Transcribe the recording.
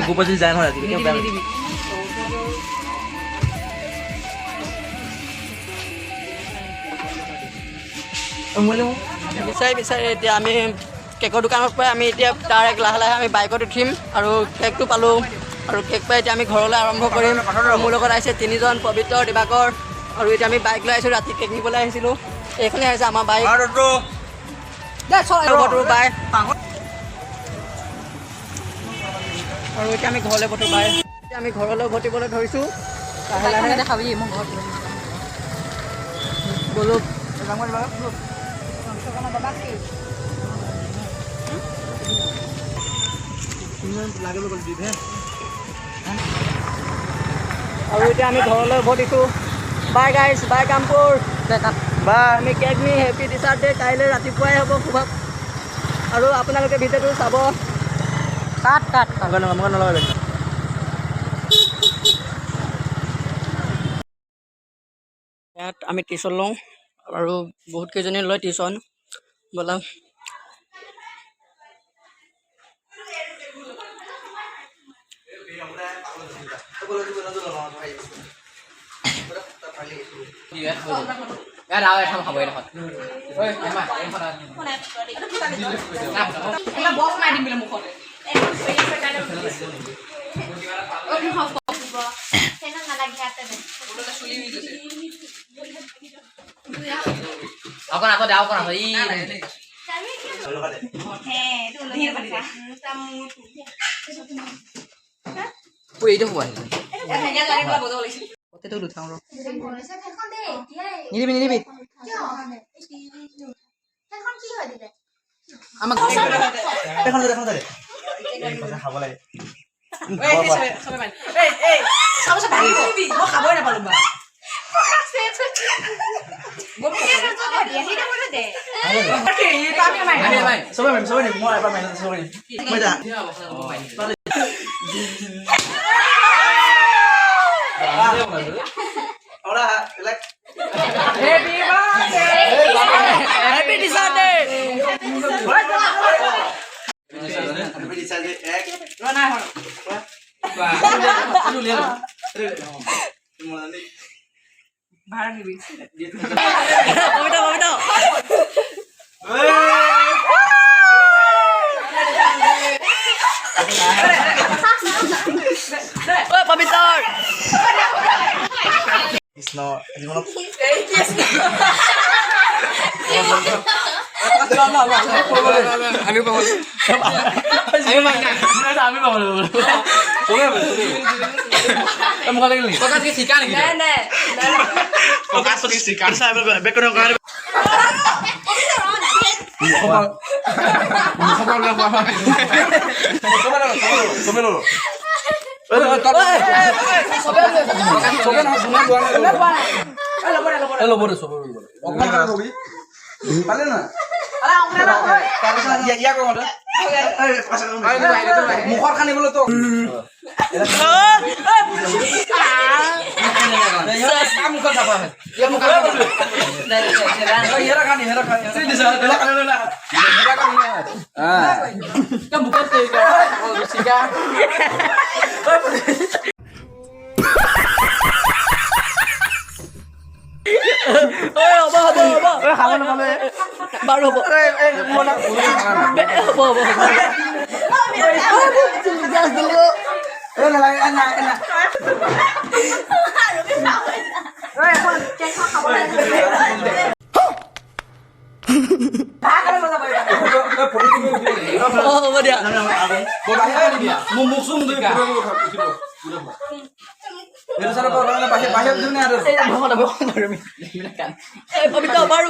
গোপজি যায় নহয় আজি বিচাৰি বিচাৰি এতিয়া আমি কেকৰ দোকানৰ পৰাই আমি এতিয়া ডাইৰেক্ট লাহে লাহে আমি বাইকত উঠিম আৰু কেকটো পালোঁ আৰু কেক পাই এতিয়া আমি ঘৰলৈ আৰম্ভ কৰিম। মোৰ লগত আহিছে 3জন পবিত্ৰ দিবাকৰ আৰু এতিয়া আমি বাইক লৈ আহিছোঁ। ৰাতি কেক নিবলৈ আহিছিলোঁ। এইখনে আহিছে আমাৰ বাইক বাই আৰু এতিয়া আমি ঘৰলৈ উভতো বাই এতিয়া আমি ঘৰলৈ উভতিবলৈ ধৰিছোঁ। লাহে লাহে দেখাবি মই ঘৰত গ'লো আৰু এতিয়া আমি ঘৰলৈ উভতিছোঁ। বাই গাইছ, বাই কামপুৰ, বাই। আমি কেক নি হেপী টিচাৰ্ছ ডে কাইলৈ ৰাতিপুৱাই হ'ব শুভক আৰু আপোনালোকে ভিডিঅ'টো চাব। ইয়াত আমি টিউশ্যন লওঁ আৰু বহুত কেইজনী লয় টিউশ্যন। ব'লা নিদিবি খাব লাগে Happy Teacher's Day! Pamitar! Krishna জীৱনত মুখৰ খানিবলৈ তো বাৰু হ'ব হ'ব দিয়া পবিত্ৰ বাৰু